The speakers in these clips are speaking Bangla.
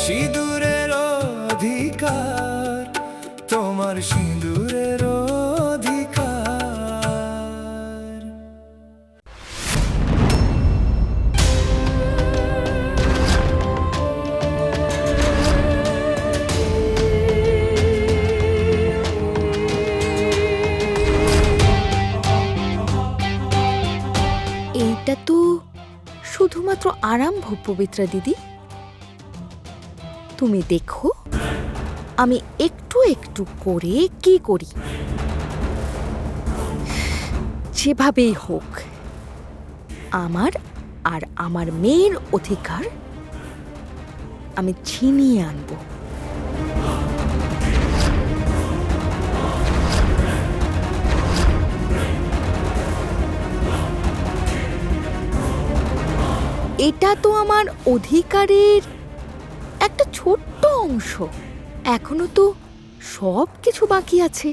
সিঁদুরের অধিকার, তোমার সিঁদুরের অধিকার। এইটা তো শুধুমাত্র আরম্ভ, পবিত্রা দিদি। তুমি দেখো আমি একটু একটু করে কি করি। যেভাবেই হোক আমার আর আমার মেয়ের অধিকার আমি ছিনিয়ে আনবো। এটা তো আমার অধিকারের একটা ছোট্ট অংশ, এখনো তো সব কিছু বাকি আছে।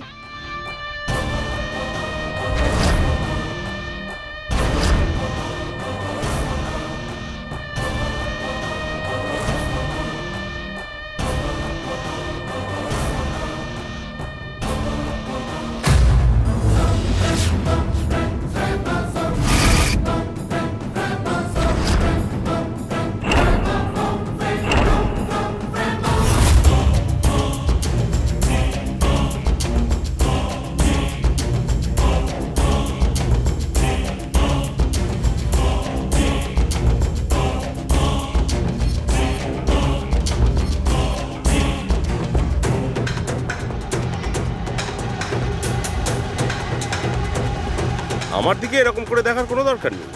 আমার দিকে এরকম করে দেখার কোনো দরকার নেই।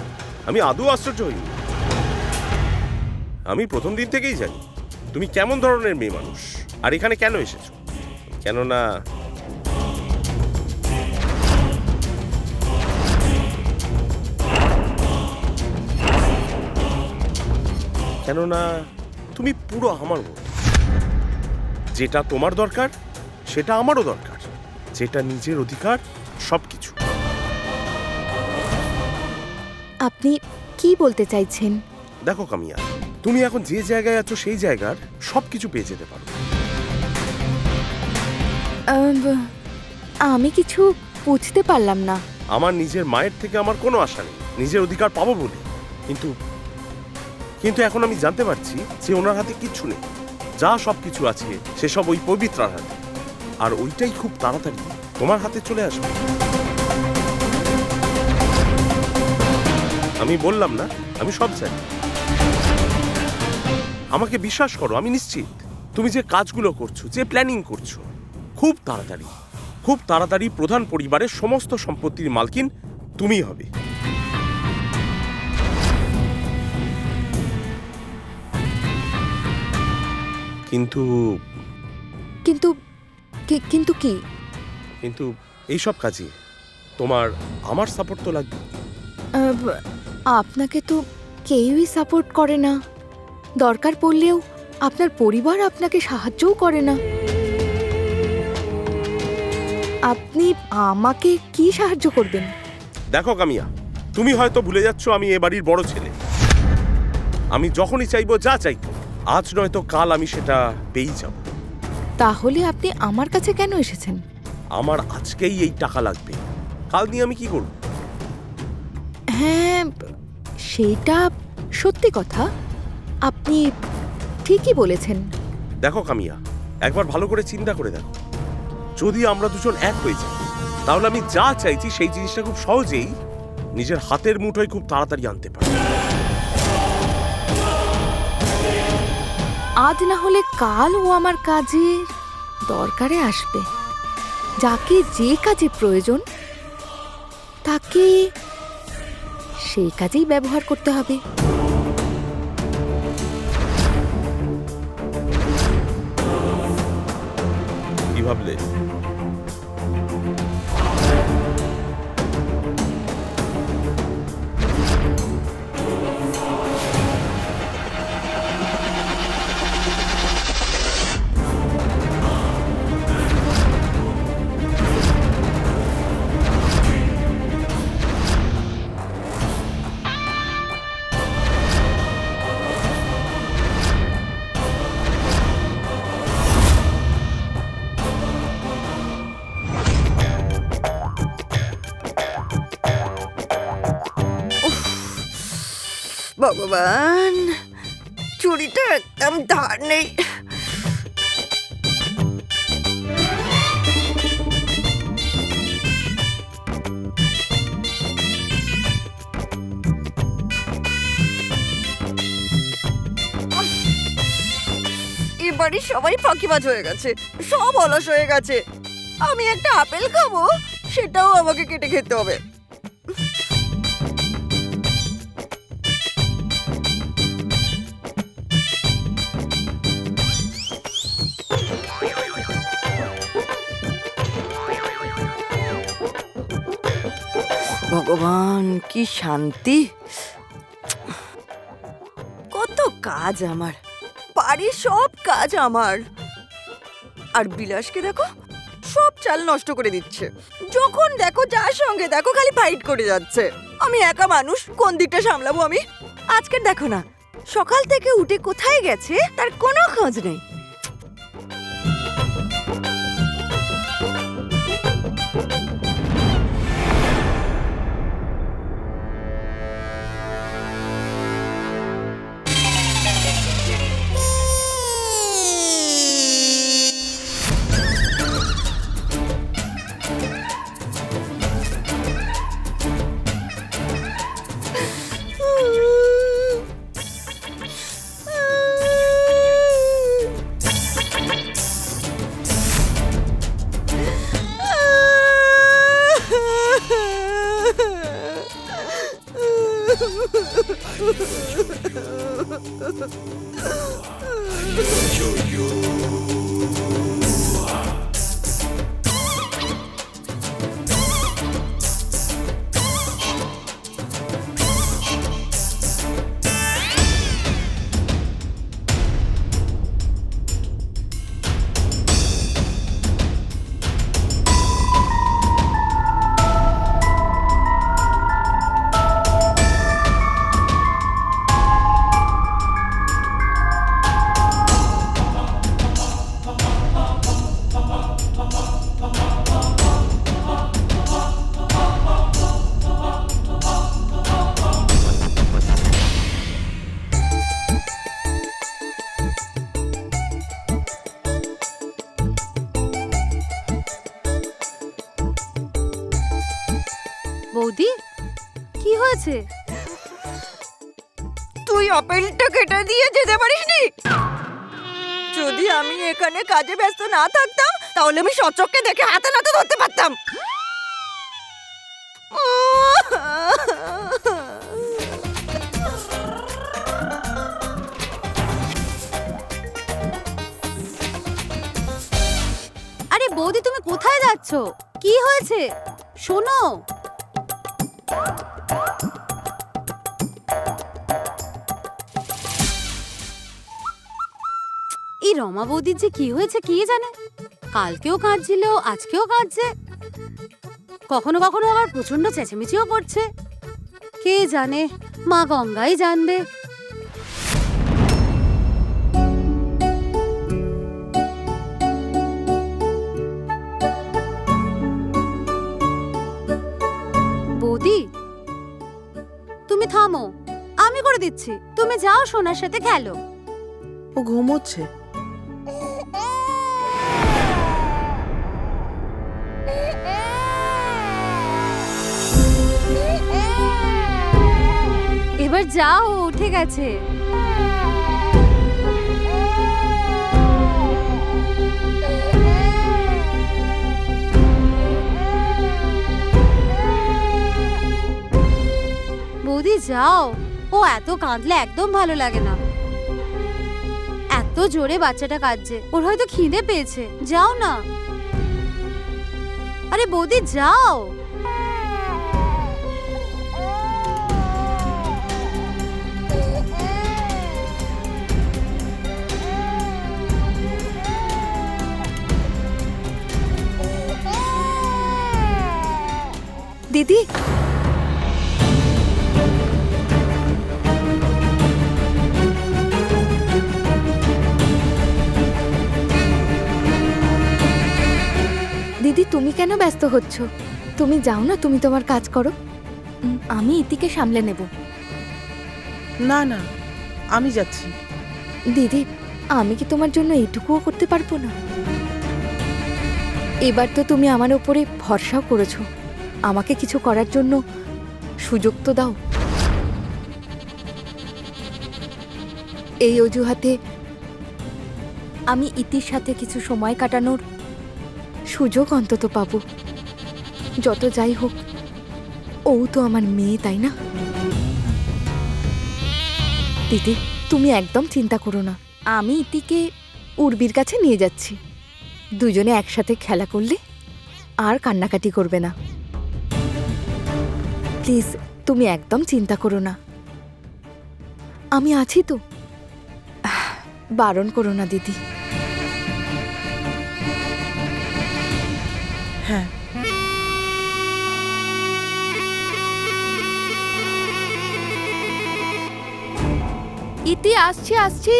আমি আদৌ আশ্চর্য হইনি। আমি প্রথম দিন থেকেই জানি তুমি কেমন ধরনের মেয়ে মানুষ আর এখানে কেন এসেছো। কেননা তুমি পুরো আমার মতো। যেটা তোমার দরকার সেটা আমারও দরকার, যেটা নিজের অধিকার সবকিছু। আপনি কি বলতে চাইছেন? দেখো কামিয়া, তুমি এখন যে জায়গায় আছো সেই জায়গার সবকিছু পেয়ে যেতে পারো। আমি কিছু বুঝতে পারলাম না। আমার নিজের মায়ের থেকে আমার কোনো আশা নেই নিজের অধিকার পাবো বলে, কিন্তু কিন্তু এখন আমি জানতে পারছি যে ওনার হাতে কিচ্ছু নেই। যা সবকিছু আছে সেসব ওই পবিত্রার হাতে, আর ওইটাই খুব তাড়াতাড়ি তোমার হাতে চলে আসবে। আমি বললাম না আমি সব জানি। আমাকে বিশ্বাস করো, আমি নিশ্চিত তুমি যে কাজগুলো করছো, যে প্ল্যানিং করছো, খুব তাড়াতাড়ি প্রধান পরিবারের সমস্ত সম্পত্তির মালকিন তুমিই হবে। কিন্তু কিন্তু কিন্তু কি? কিন্তু এইসব কাজে তোমার আমার সাপোর্ট তো লাগবে। আপনাকে তো কেউই সাপোর্ট করে না। দরকার পড়লেও আপনার পরিবার আপনাকে সাহায্যও করে না। আপনি আমাকে কি সাহায্য করবেন? দেখো কামিয়া, তুমি হয়তো ভুলে যাচ্ছ আমি এ বাড়ির বড় ছেলে। আমি যখনই চাইবো, যা চাইবো, আজ নয়তো কাল আমি সেটা পেয়েই যাব। তাহলে আপনি আমার কাছে কেন এসেছেন? আমার আজকেই এই টাকা লাগবে, কাল নিয়ে আমি কি করব? হ্যাঁ, সেটা সত্যি কথা। আপনি ঠিকই বলেছেন। দেখো কামিয়া, একবার ভালো করে চিন্তা করে দেখো, যদি আমরা দুজন এক হয়ে যাই তাহলে আমি যা চাইছি সেই জিনিসটা খুব সহজেই নিজের হাতের মুঠোয় খুব তাড়াতাড়ি আনতে পারি। আজ না হলে কাল ও আমার কাজে দরকারে আসবে। যাকে যে কাজে প্রয়োজন তাকে সেই কাজেই ব্যবহার করতে হবে। কি ভাবলে? ভগবান, চুড়িটা একদম ধার নেই। এবারে সবাই ফাঁকিবাজ হয়ে গেছে, সব অলস হয়ে গেছে। আমি একটা আপেল খাবো, সেটাও আমাকে কেটে খেতে হবে। ভগবান, কি শান্তি! কত কাজ আমার, বাড়ির সব কাজ আমার। আর বিলাসকে দেখো, সব চাল নষ্ট করে দিচ্ছে। যখন দেখো, যার সঙ্গে দেখো, খালি ফাইট করে যাচ্ছে। আমি একা মানুষ, কোন দিকটা সামলাবো আমি? আজকের দেখো না, সকাল থেকে উঠে কোথায় গেছে তার কোনো খোঁজ নেই। বৌদি, কি হয়েছে? তুই আপেলটা কেটে দিয়ে যেতে পারিসনি? যদি আমি এখানে কাজে ব্যস্ত না থাকতাম, তাহলে আমি সচক্ষে দেখে হাতে নাতে ধরতে পারতাম। আরে বৌদি, তুমি কোথায় যাচ্ছ? কি হয়েছে শোনো। এই রমা বৌদির যে কি হয়েছে কে জানে। কালকেও কাঁদছিল, আজকেও কাঁদছে, কখনো কখনো আবার প্রচন্ড চেঁচামেচিও করছে। কে জানে, মা গঙ্গাই জানবে। বৌদি, তুমি থামো, আমি করে দিচ্ছি। তুমি যাও, সোনার সাথে খেলো। ও ঘুমোচ্ছে। এবার যাও, উঠে গেছে। বৌদি যাও, ও এত কাঁদলে একদম ভালো লাগে না। এত জোরে বাচ্চাটা কাঁদছে, ওর হয়তো খিদে পেয়েছে। যাও না। আরে বৌদি যাও। দিদি, দিদি তুমি কেন ব্যস্ত হচ্ছ? তুমি যাও না, তুমি তোমার কাজ করো। আমি ইতিকে সামলে নেব। না না, আমি যাচ্ছি। দিদি, আমি কি তোমার জন্য এইটুকুও করতে পারবো না? এবার তো তুমি আমার ওপরে ভরসাও করেছো, আমাকে কিছু করার জন্য সুযোগ তো দাও। এই অজুহাতে আমি ইতির সাথে কিছু সময় কাটানোর সুযোগ অন্তত পাবো। যত যাই হোক, ও তো আমার মেয়ে, তাই না? দিদি, তুমি একদম চিন্তা করো না, আমি ইতিকে উর্বির কাছে নিয়ে যাচ্ছি। দুজনে একসাথে খেলা করলে আর কান্নাকাটি করবে না। প্লিজ, তুমি একদম চিন্তা করো না, আমি আছি তো। বারণ করো না দিদি। হ্যাঁ, ইতি, আসছি আসছি।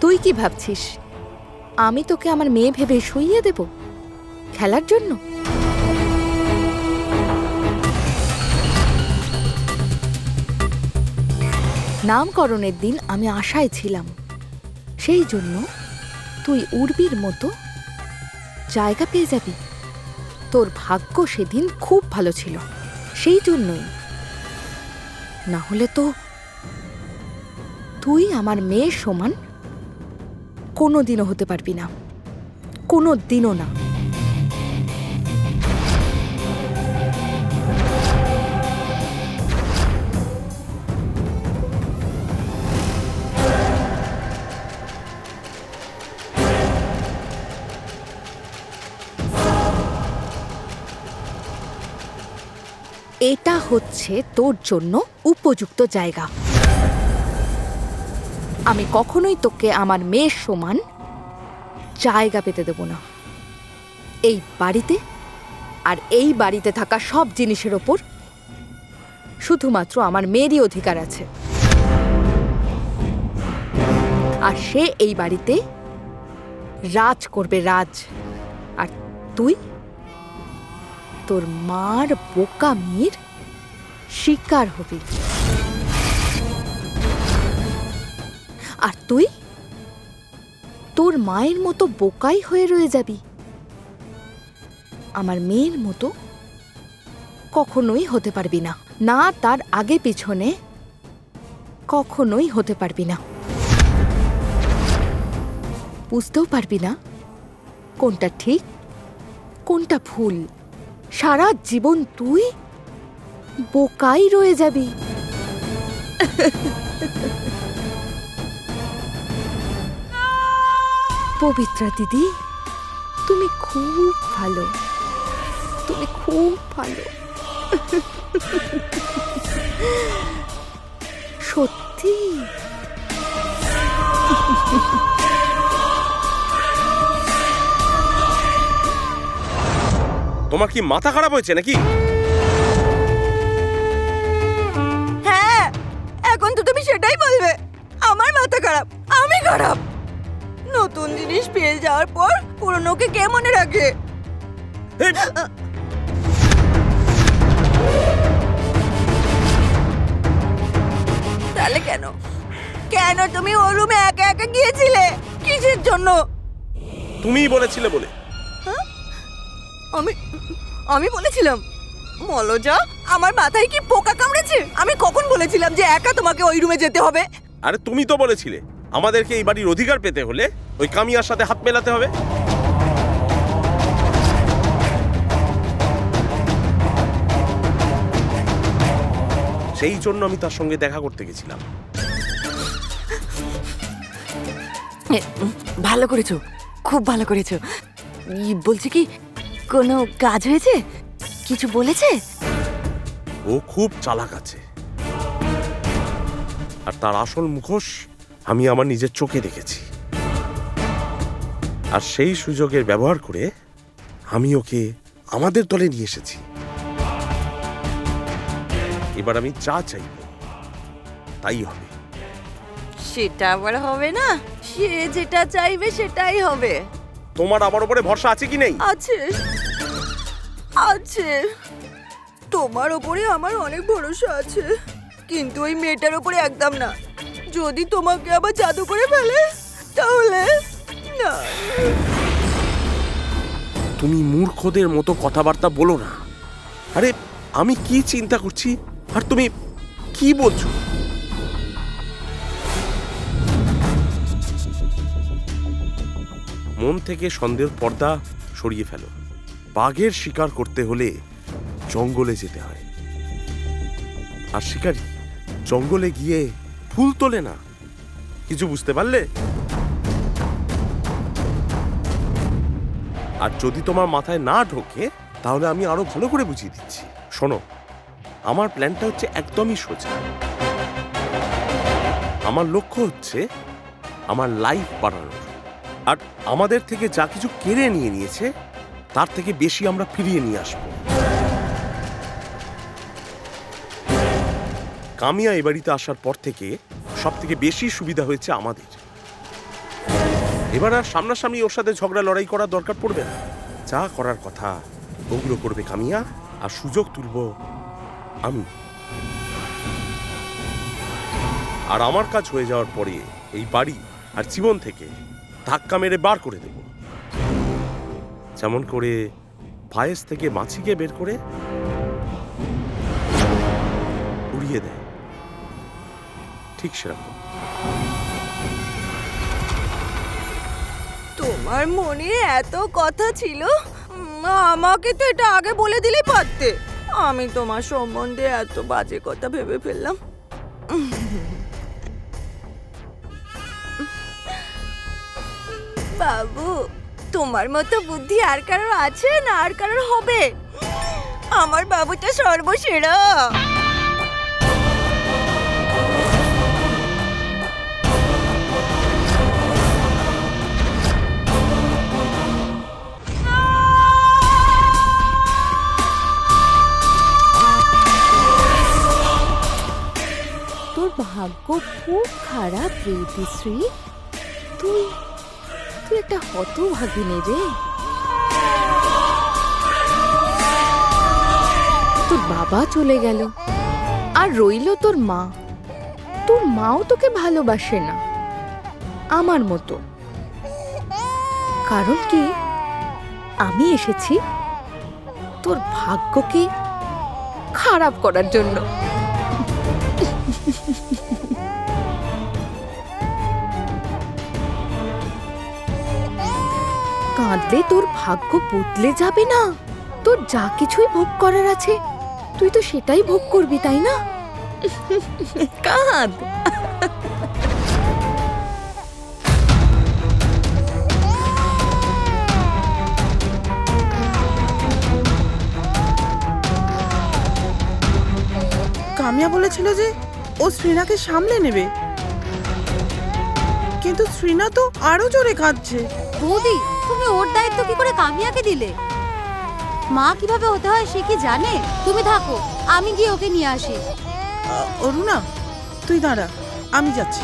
তুই কি ভাবছিস আমি তোকে আমার মেয়ে ভেবে শুইয়ে দেব খেলার জন্য? নামকরণের দিন আমি আশায় ছিলাম, সেই জন্য তুই উর্বির মতো জায়গা পেয়ে যাবি। তোর ভাগ্য সেদিন খুব ভালো ছিল, সেই জন্যই। না হলে তো তুই আমার মেয়ের সমান কোনোদিনও হতে পারবি না, কোনোদিনও না। এটা হচ্ছে তোর জন্য উপযুক্ত জায়গা। আমি কখনোই তোকে আমার মেয়ের সমান জায়গা পেতে দেব না। এই বাড়িতে আর এই বাড়িতে থাকা সব জিনিসের ওপর শুধুমাত্র আমার মেয়েরই অধিকার আছে। আর সে এই বাড়িতে রাজ করবে, রাজ। আর তুই তোর মার বোকামির শিকার হবি। আর তুই তোর মায়ের মতো বোকাই হয়ে রয়ে যাবি। আমার মেয়ের মতো কখনোই হতে পারবি না, না তার আগে পিছনে কখনোই হতে পারবি না। বুঝতেও পারবি না কোনটা ঠিক কোনটা ভুল। সারা জীবন তুই বোকাই রয়ে যাবি। পবিত্রা দিদি, তুমি খুব ভালো, তুমি খুব ভালো। সত্যি। তোমার কি মাথা খারাপ হয়েছে নাকি? হ্যাঁ, এখন তো তুমি সেটাই বলবে। আমার মাথা খারাপ, আমি খারাপ। নতুন জিনিস পেয়ে যাওয়ার পর পুরনোকে কে মনে রাখে? এই, তাহলে কেন কেন তুমি ওর রুমে একা একা গিয়েছিলে? কিসের জন্য? তুমিই বলেছিলে বলে। আমি আমি বলেছিলাম? মলজা, আমার মাথায় কি পোকা কামড়েছে? আমি কখন বলেছিলাম যে একা তোমাকে ওই রুমে যেতে হবে? আরে তুমি তো বলেছিলে আমাদেরকে এই বাড়ির অধিকার পেতে হলে ওই কামিয়ার সাথে হাত মেলাতে হবে। সেই জন্য আমি তার সঙ্গে দেখা করতে গেছিলাম। ভালো করেছো, খুব ভালো করেছো। বলছি কি, কোনো কাজ হয়েছে? কিছু বলেছে? ও খুব চালাক আছে, আর তার আসল মুখোশ আমি আমার নিজের চোখে দেখেছি। আর সেই সুযোগের ব্যবহার করে আমি ওকে আমাদের দলে নিয়ে এসেছি। এবার আমি যা চাইব তাই হবে। সেটা আবার হবে না, সে যেটা চাইবে সেটাই হবে। তোমার আমার উপরে ভরসা আছে কি নেই? আছে আছে, তোমার ওপরে আমার অনেক ভরসা আছে, কিন্তু ওই মেয়েটার ওপরে একদম না। যদি তোমাকে আবার জাদু করে ফেলে তাহলে না। তুমি মূর্খদের মতো কথাবার্তা বলো না। আরে আমি কি চিন্তা করছি আর তুমি কি বলছো? মন থেকে সন্দেহের পর্দা সরিয়ে ফেলো। বাঘের শিকার করতে হলে জঙ্গলে যেতে হয়, আর শিকারী জঙ্গলে গিয়ে ফুল তোলে না। কিছু বুঝতে পারলে? আর যদি তোমার মাথায় না ঢোকে তাহলে আমি আরো ভালো করে বুঝিয়ে দিচ্ছি। শোনো, আমার প্ল্যানটা হচ্ছে একদমই সোজা। আমার লক্ষ্য হচ্ছে আমার লাইফ বাড়ানোর, আর আমাদের থেকে যা কিছু কেড়ে নিয়ে নিয়েছে তার থেকে বেশি আমরা ফিরিয়ে নিয়ে আসবো। কামিয়া এ বাড়িতে আসার পর থেকে সব থেকে বেশি সুবিধা হয়েছে আমাদের। এবার আর সামনাসামনি ওর সাথে ঝগড়া লড়াই করার দরকার পড়বে না। যা করার কথা ওগুলো করবে কামিয়া, আর সুযোগ তুলব আমি। আর আমার কাজ হয়ে যাওয়ার পরে এই বাড়ি আর জীবন থেকে ধাক্কা মেরে বার করে দেব, যেমন করে পায়েস থেকে মাছিকে বের করে উড়িয়ে দেয়, ঠিক সেরকম। তোমার মনে এত কথা ছিল, আমাকে তো এটা আগে বলে দিলেই পারতে। আমি তোমার সম্বন্ধে এত বাজে কথা ভেবে ফেললাম। বাবু, তোমার মতো বুদ্ধি আর কারোর আছে না আর কারোর হবে? আমার বাবুটা সর্বসেরা। তোর ভাগ্য খুব খারাপ রে ইতিশ্রী। তুই তুই একটা হতভাগিনী রে। তোর বাবা চলে গেল, আর রইল তোর মা। তোর মাও তোকে ভালোবাসে না আমার মতো। কারণ কি, আমি এসেছি তোর ভাগ্যকে খারাপ করার জন্য। কাঁদলে তোর ভাগ্য বদলে যাবে না। তোর যা কিছুই ভোগ করার আছে তুই তো সেটাই ভোগ করবি, তাই না? কাঁদ। কামিয়া বলেছিল যে ও শ্রীনাকে সামলে নেবে, কিন্তু শ্রীনা তো আরো জোরে কাঁদছে। বৌদি, তুমি ওর দায়িত্ব কি করে কামিয়াকে দিলে? মা কিভাবে হতে হয় সে কি জানে? তুমি থাকো, আমি গিয়ে ওকে নিয়ে আসি। অরুণা, তুই দাঁড়া, আমি যাচ্ছি।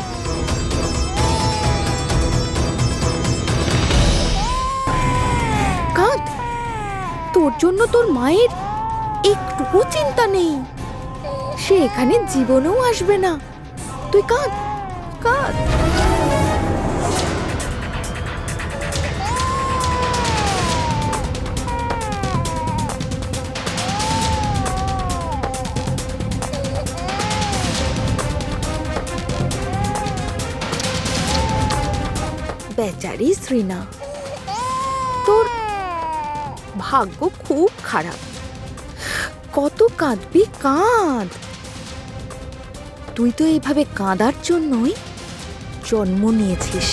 কাঁদ, তোর জন্য তোর মায়ের একটুও চিন্তা নেই। সে এখানে জীবনেও আসবে না। তুই কাঁদ, কাঁদ। বেচারি শ্রীনা, তোর ভাগ্য খুব খারাপ। কত কাঁদবি, কাঁদ। তুই তো এইভাবে কাঁদার জন্যই জন্ম নিয়েছিস।